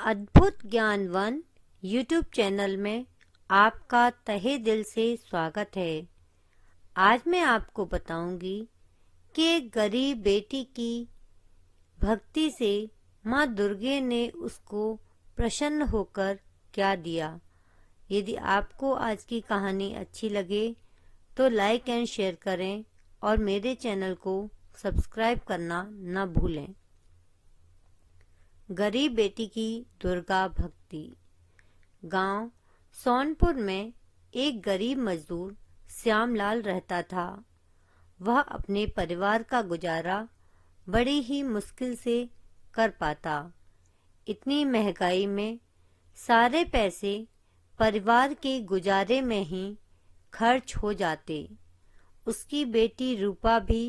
अद्भुत ज्ञानवन YouTube channel में आपका तहे दिल से स्वागत है। आज मैं आपको बताऊंगी कि एक गरीब बेटी की भक्ति से माँ दुर्गे ने उसको प्रसन्न होकर क्या दिया। यदि आपको आज की कहानी अच्छी लगे तो लाइक एंड शेयर करें और मेरे चैनल को सब्सक्राइब करना न भूलें। गरीब बेटी की दुर्गा भक्ति। गांव सोनपुर में एक गरीब मजदूर श्यामलाल रहता था। वह अपने परिवार का गुजारा बड़ी ही मुश्किल से कर पाता। इतनी महंगाई में सारे पैसे परिवार के गुजारे में ही खर्च हो जाते। उसकी बेटी रूपा भी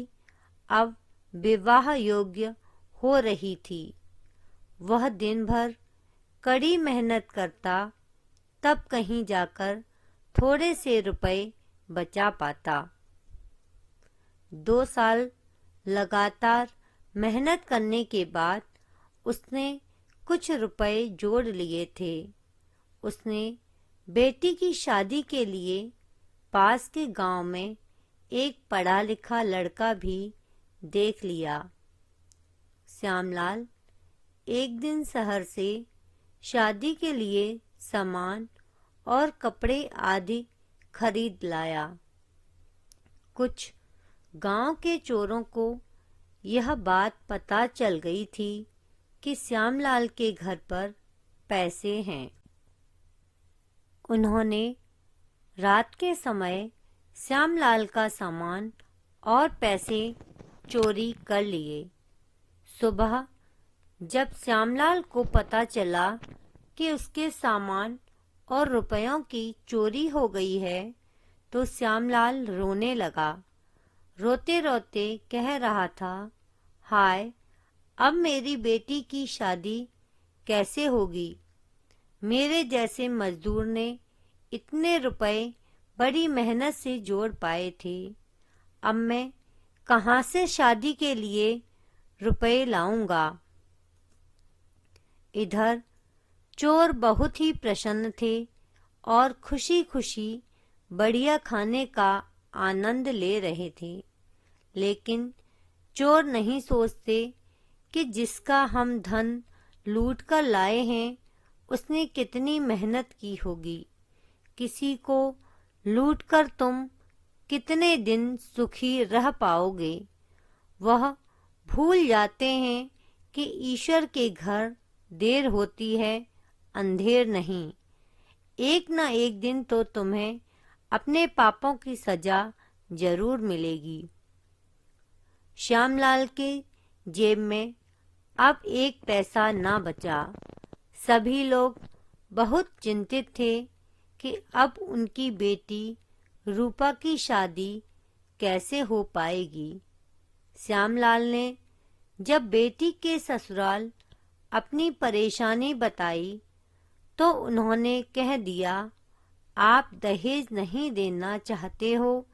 अब विवाह योग्य हो रही थी। वह दिन भर कड़ी मेहनत करता, तब कहीं जाकर थोड़े से रुपए बचा पाता। 2 साल लगातार मेहनत करने के बाद उसने कुछ रुपए जोड़ लिए थे। उसने बेटी की शादी के लिए पास के गांव में एक पढ़ा लिखा लड़का भी देख लिया। श्यामलाल एक दिन शहर से शादी के लिए सामान और कपड़े आदि खरीद लाया। कुछ गांव के चोरों को यह बात पता चल गई थी कि श्यामलाल के घर पर पैसे हैं। उन्होंने रात के समय श्यामलाल का सामान और पैसे चोरी कर लिए। सुबह जब श्यामलाल को पता चला कि उसके सामान और रुपयों की चोरी हो गई है तो श्यामलाल रोने लगा। रोते रोते कह रहा था, हाय, अब मेरी बेटी की शादी कैसे होगी। मेरे जैसे मजदूर ने इतने रुपए बड़ी मेहनत से जोड़ पाए थे। अब मैं कहाँ से शादी के लिए रुपए लाऊंगा। इधर चोर बहुत ही प्रसन्न थे और खुशी खुशी बढ़िया खाने का आनंद ले रहे थे। लेकिन चोर नहीं सोचते कि जिसका हम धन लूट कर लाए हैं उसने कितनी मेहनत की होगी। किसी को लूट कर तुम कितने दिन सुखी रह पाओगे। वह भूल जाते हैं कि ईश्वर के घर देर होती है, अंधेर नहीं। एक न एक दिन तो तुम्हें अपने पापों की सजा जरूर मिलेगी। श्यामलाल के जेब में अब एक पैसा ना बचा। सभी लोग बहुत चिंतित थे कि अब उनकी बेटी रूपा की शादी कैसे हो पाएगी। श्यामलाल ने जब बेटी के ससुराल अपनी परेशानी बताई तो उन्होंने कह दिया, आप दहेज नहीं देना चाहते हो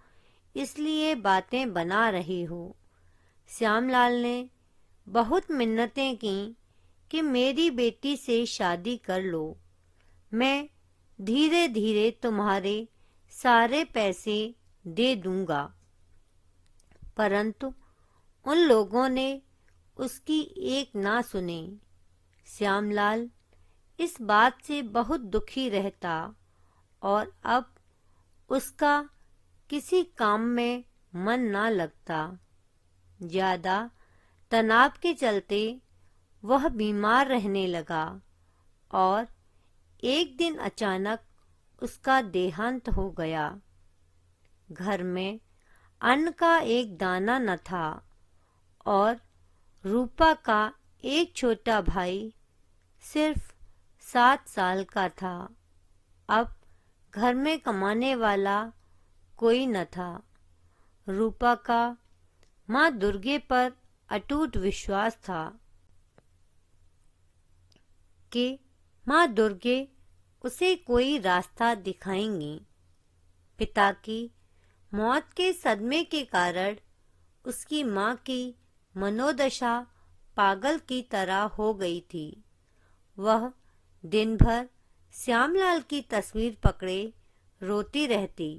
इसलिए बातें बना रहे हो। श्यामलाल ने बहुत मिन्नतें की कि मेरी बेटी से शादी कर लो। मैं धीरे धीरे तुम्हारे सारे पैसे दे दूंगा। परंतु उन लोगों ने उसकी एक ना सुनी। श्यामलाल इस बात से बहुत दुखी रहता और अब उसका किसी काम में मन ना लगता। ज्यादा तनाव के चलते वह बीमार रहने लगा और एक दिन अचानक उसका देहांत हो गया। घर में अन्न का एक दाना न था और रूपा का एक छोटा भाई सिर्फ 7 साल का था। अब घर में कमाने वाला कोई न था। रूपा का माँ दुर्गे पर अटूट विश्वास था कि माँ दुर्गे उसे कोई रास्ता दिखाएंगी। पिता की मौत के सदमे के कारण उसकी माँ की मनोदशा पागल की तरह हो गई थी। वह दिन भर श्यामलाल की तस्वीर पकड़े रोती रहती।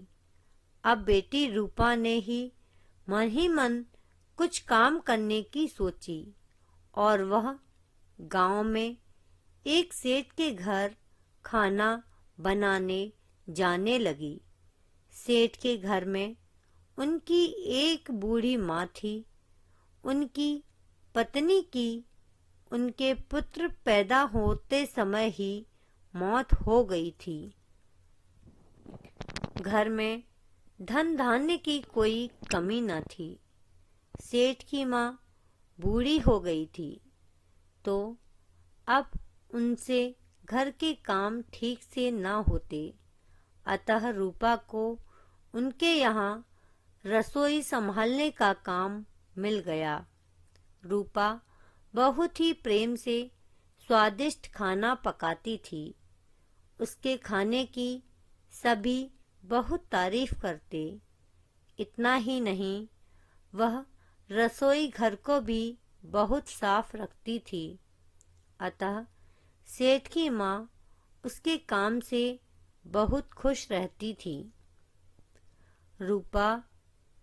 अब बेटी रूपा ने ही मन कुछ काम करने की सोची और वह गांव में एक सेठ के घर खाना बनाने जाने लगी। सेठ के घर में उनकी एक बूढ़ी माँ थी। उनकी पत्नी की उनके पुत्र पैदा होते समय ही मौत हो गई थी। घर में धन धान्य की कोई कमी न थी। सेठ की माँ बूढ़ी हो गई थी तो अब उनसे घर के काम ठीक से न होते, अतः रूपा को उनके यहाँ रसोई संभालने का काम मिल गया। रूपा बहुत ही प्रेम से स्वादिष्ट खाना पकाती थी। उसके खाने की सभी बहुत तारीफ करते। इतना ही नहीं, वह रसोई घर को भी बहुत साफ रखती थी। अतः सेठ की माँ उसके काम से बहुत खुश रहती थी। रूपा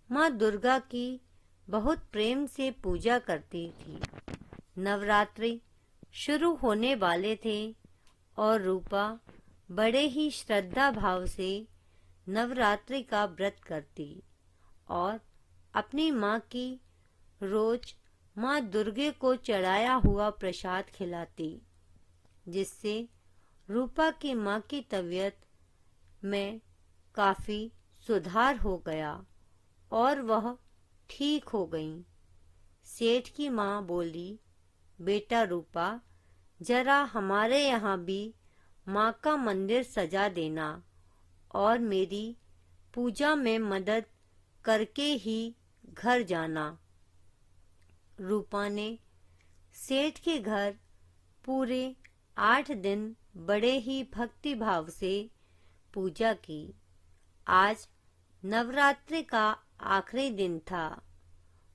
माँ दुर्गा की बहुत प्रेम से पूजा करती थी। नवरात्रि शुरू होने वाले थे और रूपा बड़े ही श्रद्धा भाव से नवरात्रि का व्रत करती और अपनी माँ की रोज माँ दुर्गे को चढ़ाया हुआ प्रसाद खिलाती, जिससे रूपा की माँ की तबीयत में काफी सुधार हो गया और वह ठीक हो गई। सेठ की माँ बोली, बेटा रूपा, जरा हमारे यहाँ भी माँ का मंदिर सजा देना और मेरी पूजा में मदद करके ही घर जाना। रूपा ने सेठ के घर पूरे 8 दिन बड़े ही भक्ति भाव से पूजा की। आज नवरात्रि का आखिरी दिन था।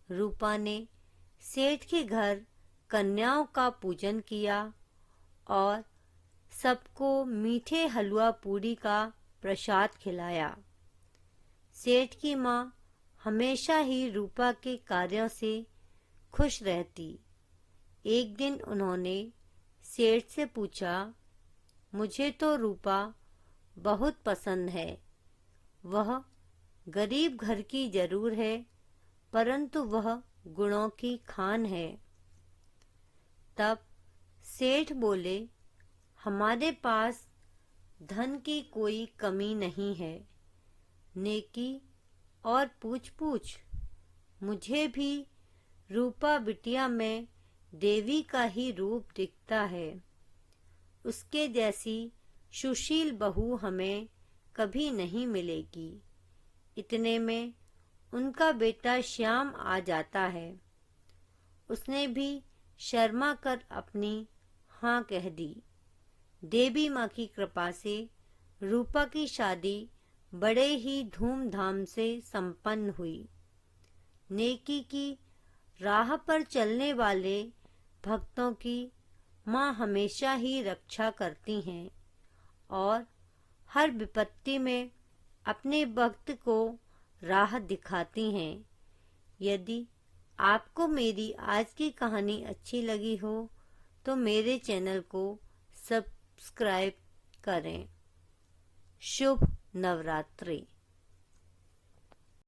रूपा ने सेठ के घर कन्याओं का पूजन किया और सबको मीठे हलवा पूरी का प्रसाद खिलाया। सेठ की माँ हमेशा ही रूपा के कार्यों से खुश रहती। एक दिन उन्होंने सेठ से पूछा, मुझे तो रूपा बहुत पसंद है। वह गरीब घर की जरूर है, परंतु वह गुणों की खान है। तब सेठ बोले, हमारे पास धन की कोई कमी नहीं है। नेकी और पूछ पूछ, मुझे भी रूपा बिटिया में देवी का ही रूप दिखता है। उसके जैसी सुशील बहू हमें कभी नहीं मिलेगी। इतने में उनका बेटा श्याम आ जाता है। उसने भी शर्मा कर अपनी हाँ कह दी। देवी माँ की कृपा से रूपा की शादी बड़े ही धूमधाम से संपन्न हुई। नेकी की राह पर चलने वाले भक्तों की माँ हमेशा ही रक्षा करती हैं और हर विपत्ति में अपने भक्त को राह दिखाती हैं। यदि आपको मेरी आज की कहानी अच्छी लगी हो तो मेरे चैनल को सब्सक्राइब करें। शुभ नवरात्रि।